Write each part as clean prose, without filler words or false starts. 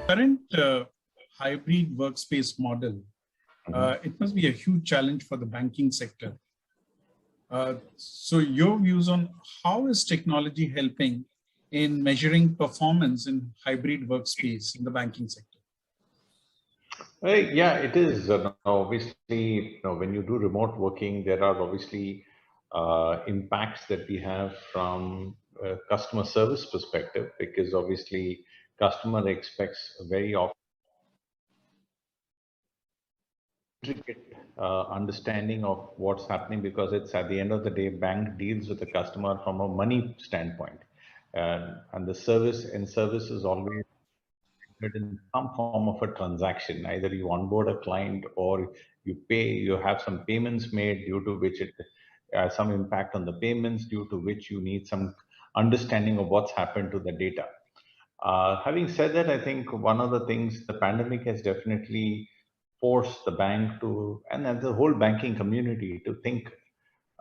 Current hybrid workspace model, it must be a huge challenge for the banking sector. So your views on how is technology helping in measuring performance in hybrid workspace in the banking sector? Yeah, it is. Obviously, when you do remote working, there are obviously impacts that we have from a customer service perspective, because obviously customer expects a very often intricate understanding of what's happening, because it's at the end of the day, bank deals with the customer from a money standpoint, and the service is always in some form of a transaction. Either you onboard a client or you pay, you have some payments made, due to which it has some impact on the payments, due to which you need some understanding of what's happened to the data. Having said that, I think one of the things the pandemic has definitely forced the bank to, and the whole banking community to think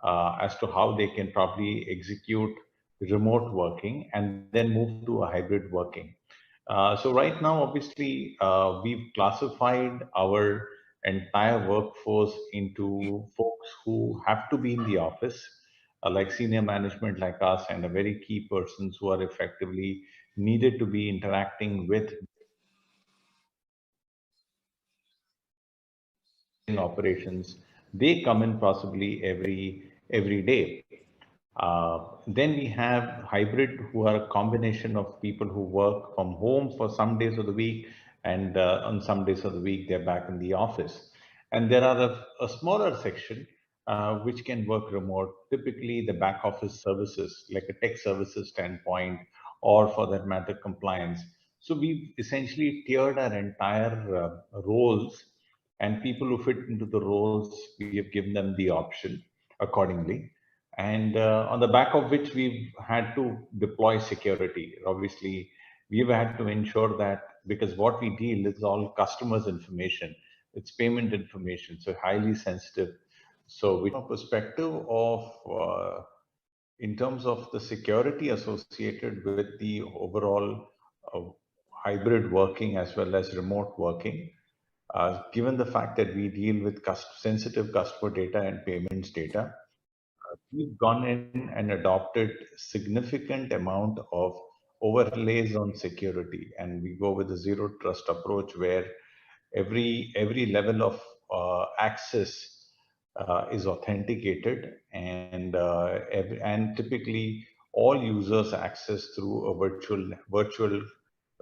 as to how they can probably execute remote working and then move to a hybrid working. So right now, obviously, we've classified our entire workforce into folks who have to be in the office, like senior management like us, and a very key persons who are effectively needed to be interacting with operations. They come in possibly every day. Then we have hybrid, who are a combination of people who work from home for some days of the week, and on some days of the week they're back in the office. And there are a smaller section which can work remote, typically the back office services, like a tech services standpoint, or for that matter, compliance. So we've essentially tiered our entire roles, and people who fit into the roles, we have given them the option accordingly. And on the back of which we've had to deploy security. Obviously, we've had to ensure that, because what we deal is all customers' information, it's payment information, so highly sensitive. So, with a perspective of in terms of the security associated with the overall uh, hybrid working as well as remote working, given the fact that we deal with sensitive customer data and payments data, we've gone in and adopted significant amount of overlays on security, and we go with a zero trust approach, where every level of access is authenticated, and and typically all users access through a virtual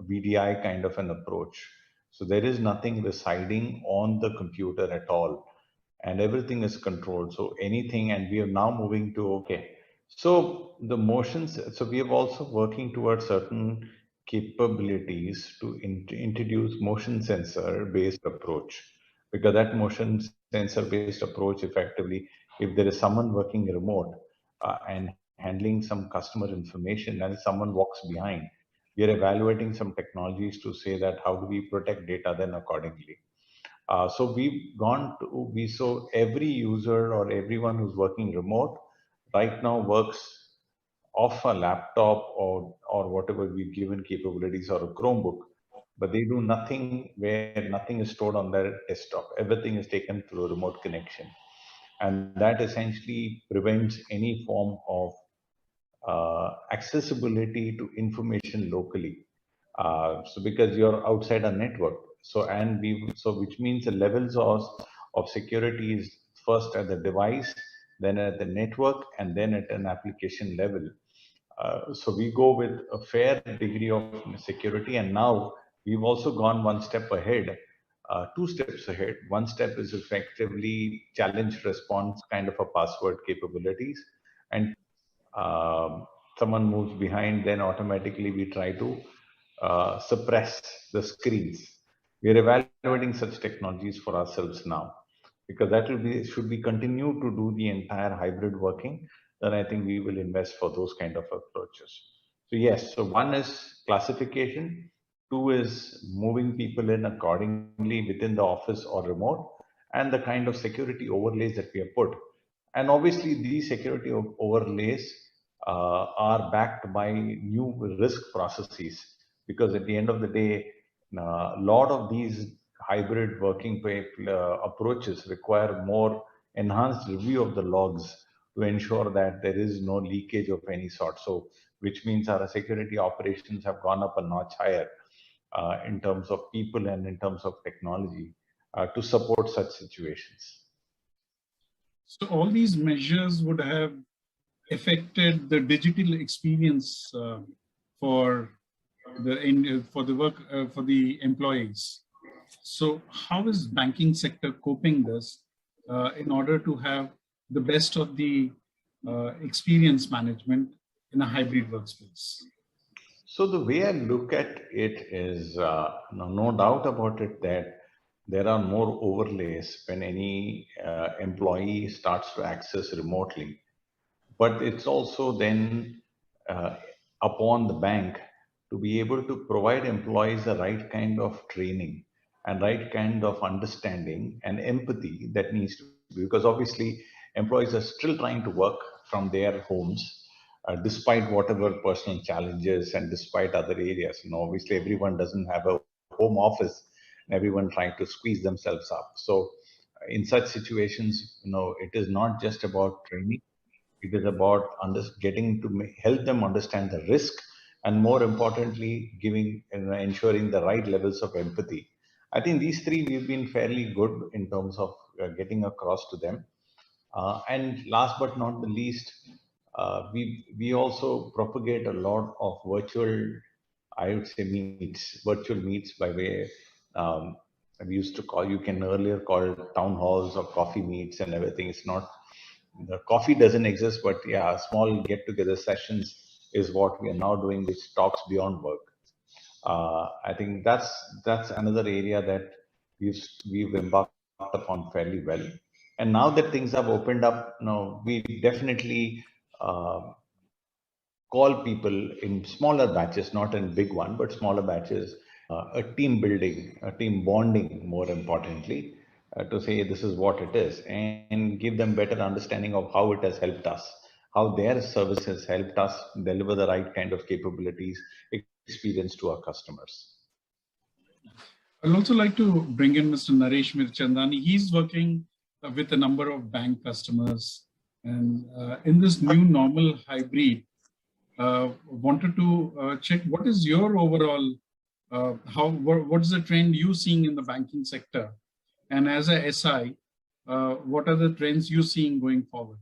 VDI kind of an approach. So there is nothing residing on the computer at all, and everything is controlled. So anything, and we are now moving to, okay, so the motions, so we are also working towards certain capabilities to introduce motion sensor based approach, because that motion sensor based approach, effectively, if there is someone working remote and handling some customer information, and someone walks behind, we are evaluating some technologies to say that how do we protect data then accordingly. So we've gone to, so every user or everyone who's working remote right now works off a laptop, or whatever we've given capabilities, or a Chromebook, but they do nothing where nothing is stored on their desktop. Everything is taken through a remote connection. And that essentially prevents any form of accessibility to information locally. So because you're outside a network, so which means the levels of security is first at the device, then at the network, and then at an application level. So we go with a fair degree of security, and now we've also gone one step ahead, two steps ahead. One step is effectively challenge response kind of a password capabilities, and someone moves behind, then automatically we try to suppress the screens. We are evaluating such technologies for ourselves now, because that will be, should we continue to do the entire hybrid working, then I think we will invest for those kind of approaches. So yes, so one is classification, two is moving people in accordingly within the office or remote, and the kind of security overlays that we have put. And obviously these security overlays are backed by new risk processes, because at the end of the day, A lot of these hybrid working approaches require more enhanced review of the logs to ensure that there is no leakage of any sort. So, which means our security operations have gone up a notch higher in terms of people and in terms of technology to support such situations. So all these measures would have affected the digital experience for the employees. So how is banking sector coping this in order to have the best of the experience management in a hybrid workspace? So the way I look at it is no doubt about it that there are more overlays when any employee starts to access remotely. But it's also then uh, upon the bank to be able to provide employees the right kind of training and right kind of understanding and empathy that needs to be, because obviously employees are still trying to work from their homes despite whatever personal challenges and despite other areas. Obviously everyone doesn't have a home office and everyone trying to squeeze themselves up. So in such situations, it is not just about training. It is about getting to help them understand the risk, and more importantly, giving and ensuring the right levels of empathy. I think these three we've been fairly good in terms of getting across to them. And last but not the least, we also propagate a lot of virtual, I would say, virtual meets by way. Um, we used to call, you can earlier call town halls or coffee meets and everything. It's not, the coffee doesn't exist, but yeah, small get together sessions is what we are now doing, which talks beyond work. I think that's another area that we've embarked upon fairly well. And now that things have opened up, we definitely uh, call people in smaller batches, not in big one, but smaller batches, a team building, a team bonding, more importantly, to say this is what it is and give them better understanding of how it has helped us, how their services helped us deliver the right kind of capabilities, experience to our customers. I'd also like to bring in Mr. Naresh Mirchandani. He's working with a number of bank customers. And in this new normal hybrid, wanted to check what is your overall, what is the trend you seeing in the banking sector? And as a SI, what are the trends you seeing going forward?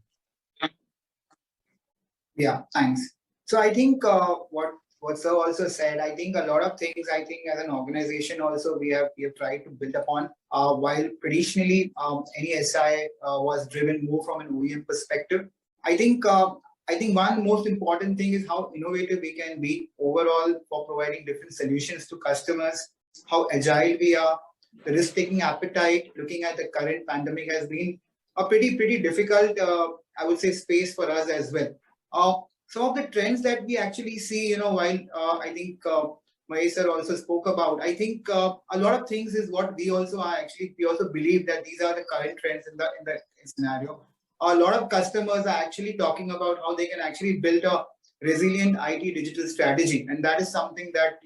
Yeah, thanks. So I think what sir also said, I think a lot of things, I think as an organization also we have tried to build upon. While traditionally any SI was driven more from an OEM perspective, I think one most important thing is how innovative we can be overall for providing different solutions to customers, how agile we are, the risk-taking appetite. Looking at the current pandemic has been a pretty difficult, I would say, space for us as well. Some of the trends that we actually see, while I think Mahesh sir also spoke about, I think a lot of things is what we also are actually, we also believe that these are the current trends in the scenario. A lot of customers are actually talking about how they can actually build a resilient IT digital strategy. And that is something that,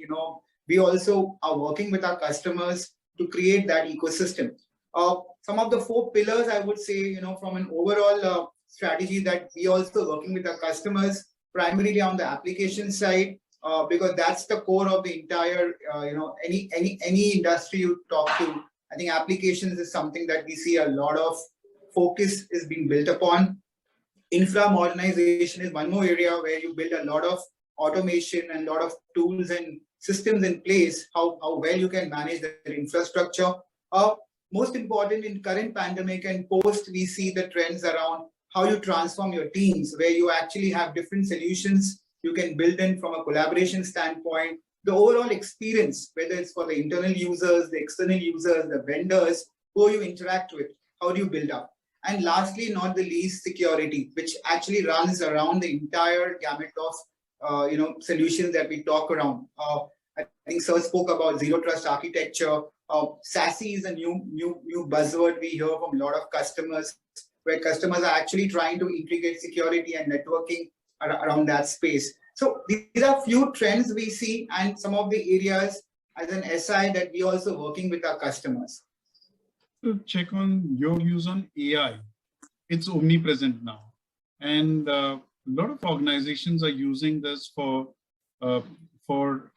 we also are working with our customers to create that ecosystem. Some of the 4 pillars, I would say, from an overall strategy that we also working with our customers, primarily on the application side, because that's the core of the entire, any industry you talk to. I think applications is something that we see a lot of focus is being built upon. Infra modernization is one more area where you build a lot of automation and a lot of tools and systems in place, how well you can manage the infrastructure. Most important in current pandemic and post, we see the trends around how you transform your teams, where you actually have different solutions you can build in from a collaboration standpoint. The overall experience, whether it's for the internal users, the external users, the vendors, who you interact with, how do you build up? And lastly, not the least, security, which actually runs around the entire gamut of solutions that we talk around. I think Sir spoke about zero trust architecture. SASE is a new buzzword we hear from a lot of customers, where customers are actually trying to integrate security and networking around that space. So these are few trends we see, and some of the areas as an SI that we also working with our customers? To check on your views on AI. It's omnipresent now. And a lot of organizations are using this uh, for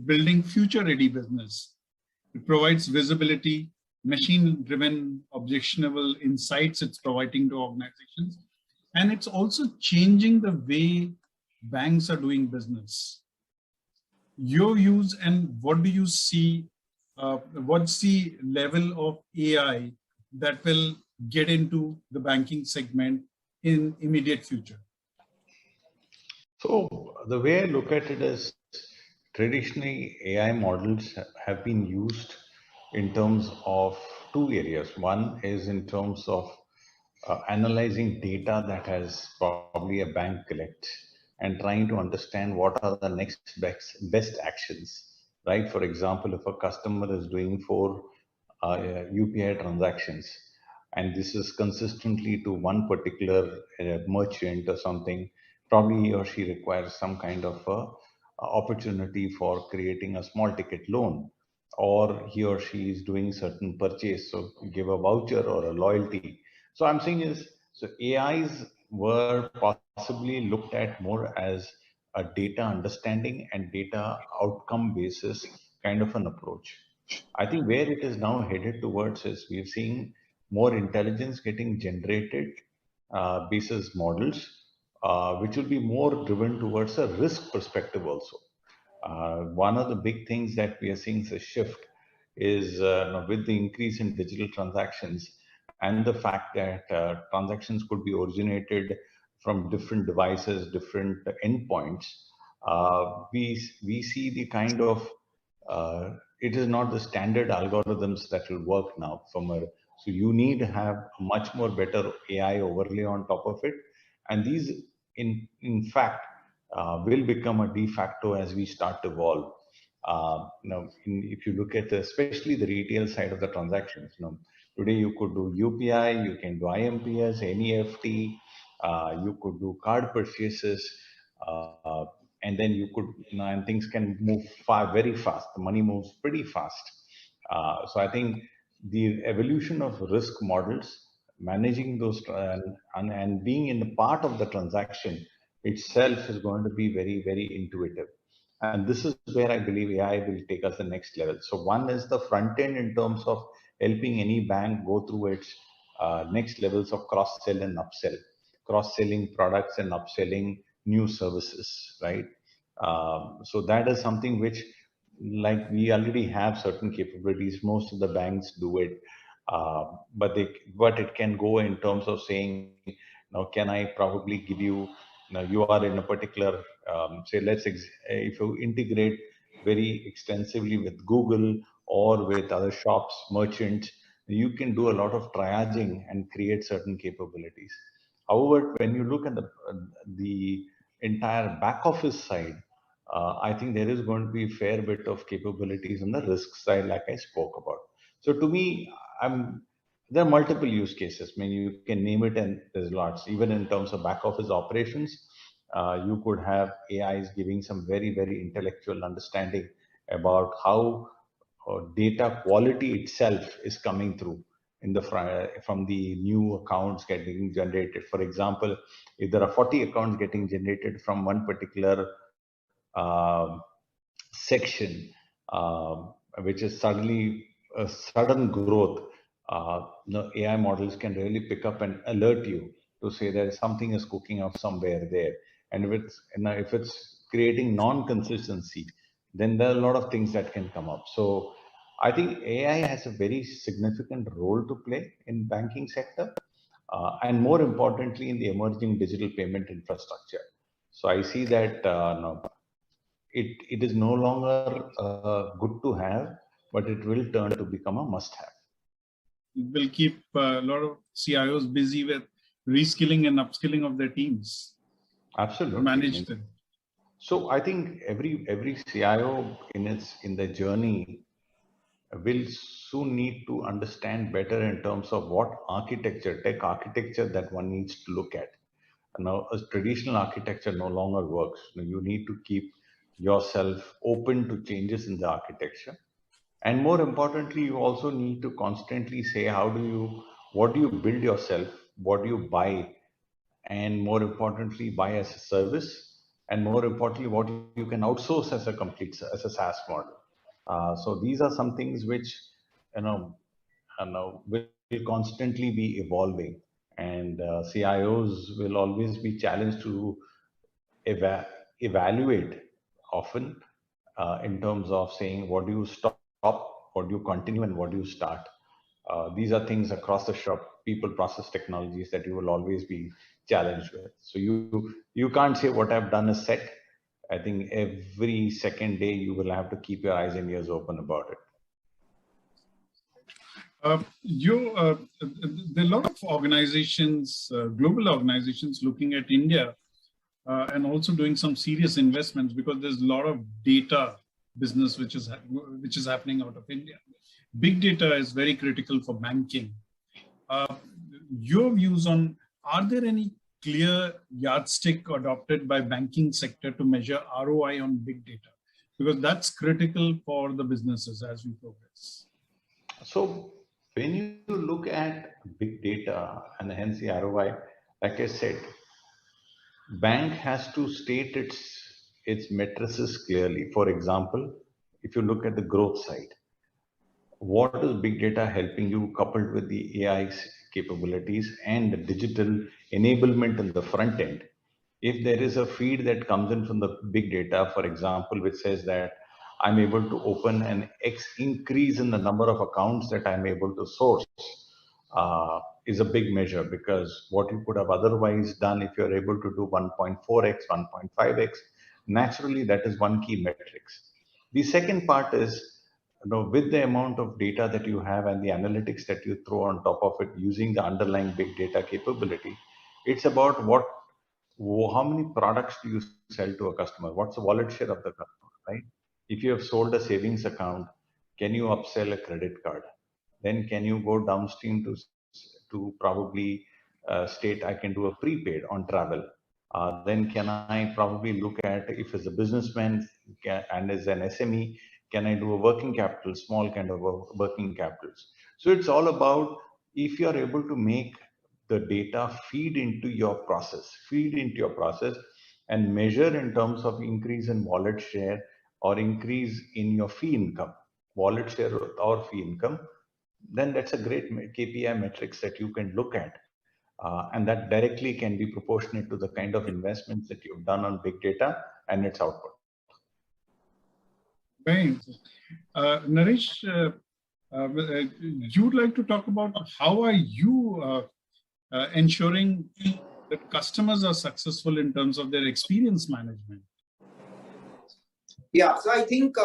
building future-ready business. It provides visibility, machine-driven, objectionable insights it's providing to organizations. And it's also changing the way banks are doing business. Your views and what do you see, what's the level of AI that will get into the banking segment in immediate future? So the way I look at it is traditionally AI models have been used in terms of two areas. One is in terms of analyzing data that has probably a bank collects and trying to understand what are the next best actions, right? For example, if a customer is doing for UPI transactions and this is consistently to one particular merchant or something, probably he or she requires some kind of a opportunity for creating a small ticket loan, or he or she is doing certain purchase, so give a voucher or a loyalty. So I'm saying is, so AIs were possibly looked at more as a data understanding and data outcome basis kind of an approach. I think where it is now headed towards is we're seeing more intelligence getting generated basis models, which will be more driven towards a risk perspective also. One of the big things that we are seeing is a shift is with the increase in digital transactions and the fact that transactions could be originated from different devices, different endpoints. We see the kind of it is not the standard algorithms that will work now from a, so you need to have a much more better AI overlay on top of it, and these in fact will become a de facto as we start to evolve. If you look at especially the retail side of the transactions, today you could do UPI, you can do IMPS, NEFT, you could do card purchases, and then you could, and things can move very fast. The money moves pretty fast. So I think the evolution of risk models, managing those and being in the part of the transaction itself is going to be very, very intuitive. And this is where I believe AI will take us the next level. So one is the front end in terms of helping any bank go through its next levels of cross-sell and upsell, cross-selling products and upselling new services, right? So that is something which, like, we already have certain capabilities. Most of the banks do it, but it can go in terms of saying, now, can I probably give you, now you are in a particular, say, if you integrate very extensively with Google or with other shops, merchants, you can do a lot of triaging and create certain capabilities. However, when you look at the entire back office side, I think there is going to be a fair bit of capabilities on the risk side, like I spoke about. So to me, there are multiple use cases. I mean, you can name it, and there's lots. Even in terms of back office operations, you could have AIs giving some very, very intellectual understanding about how data quality itself is coming through in the from the new accounts getting generated. For example, if there are 40 accounts getting generated from one particular section, which is suddenly a sudden growth, AI models can really pick up and alert you to say that something is cooking up somewhere there. And if it's creating non-consistency, then there are a lot of things that can come up. So I think AI has a very significant role to play in banking sector, and more importantly in the emerging digital payment infrastructure. So I see that it is no longer good to have, but it will turn to become a must-have. It will keep a lot of CIOs busy with reskilling and upskilling of their teams. Absolutely. Manage them. So I think every CIO in their journey will soon need to understand better in terms of what tech architecture that one needs to look at. Now, a traditional architecture no longer works. You need to keep yourself open to changes in the architecture. And more importantly, you also need to constantly say, what do you build yourself? What do you buy? And more importantly, buy as a service. And more importantly, what you can outsource as as a SaaS model. So these are some things which, will constantly be evolving. And CIOs will always be challenged to evaluate often in terms of saying what do you stop, what do you continue, and what do you start. These are things across the shop, people, process, technologies that you will always be challenged with. So you can't say what I've done is set. I think every second day you will have to keep your eyes and ears open about it. There are a lot of organizations, global organizations looking at India and also doing some serious investments because there's a lot of data business which is happening out of India. Big data is very critical for banking. Your views on, are there any clear yardstick adopted by banking sector to measure ROI on big data? Because that's critical for the businesses as we progress. So when you look at big data and hence the ROI, like I said, bank has to state its matrices clearly. For example, if you look at the growth side, what is big data helping you coupled with the AI's capabilities and the digital enablement in the front end? If there is a feed that comes in from the big data, for example, which says that I'm able to open an X increase in the number of accounts that I'm able to source, is a big measure, because what you could have otherwise done, if you're able to do 1.4x, 1.5x, naturally that is one key metrics. The second part is, with the amount of data that you have and the analytics that you throw on top of it using the underlying big data capability, it's about how many products do you sell to a customer? What's the wallet share of the customer, right? If you have sold a savings account, can you upsell a credit card? Then can you go downstream to probably state I can do a prepaid on travel? Then can I probably look at, if as a businessman and as an SME, can I do a working capital, small kind of working capitals? So it's all about, if you are able to make the data feed into your process and measure in terms of increase in wallet share or increase in your fee income, wallet share or fee income, then that's a great KPI metrics that you can look at. And that directly can be proportionate to the kind of investments that you've done on big data and its output. Right. Naresh, you'd like to talk about how are you ensuring that customers are successful in terms of their experience management? Yeah, so I think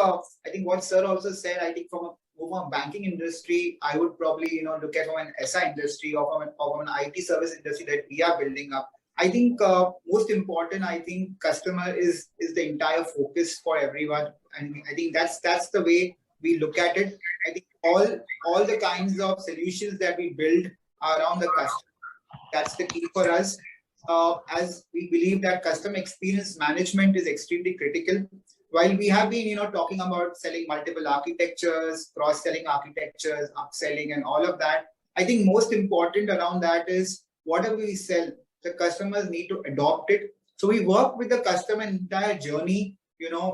what Sir also said, I think from a banking industry, I would probably look at from an SI industry or from an IT service industry that we are building up. I think most important, I think customer is the entire focus for everyone, and I think that's the way we look at it. I think all the kinds of solutions that we build are around the customer. That's the key for us, as we believe that customer experience management is extremely critical. While we have been talking about selling multiple architectures, cross-selling architectures, upselling, and all of that, I think most important around that is whatever we sell, the customers need to adopt it. So we work with the customer entire journey,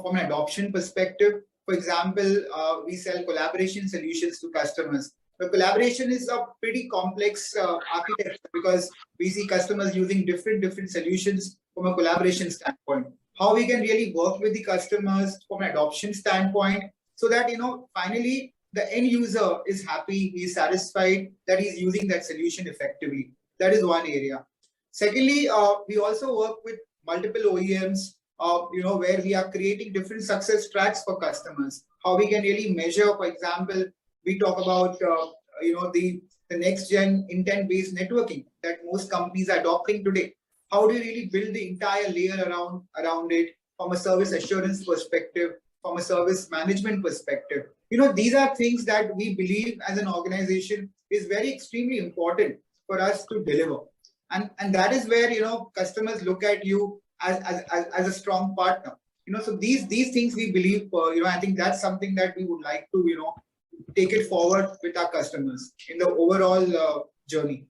from an adoption perspective. For example, we sell collaboration solutions to customers. The collaboration is a pretty complex architecture, because we see customers using different solutions from a collaboration standpoint. How we can really work with the customers from an adoption standpoint, so that finally the end user is happy, he is satisfied that he's using that solution effectively. That is one area. Secondly, we also work with multiple OEMs, where we are creating different success tracks for customers. How we can really measure, for example, we talk about the next gen intent-based networking that most companies are adopting today. How do you really build the entire layer around it from a service assurance perspective, from a service management perspective? These are things that we believe as an organization is very extremely important for us to deliver. And that is where, customers look at you as a strong partner. So these things we believe, I think that's something that we would like to, take it forward with our customers in the overall journey.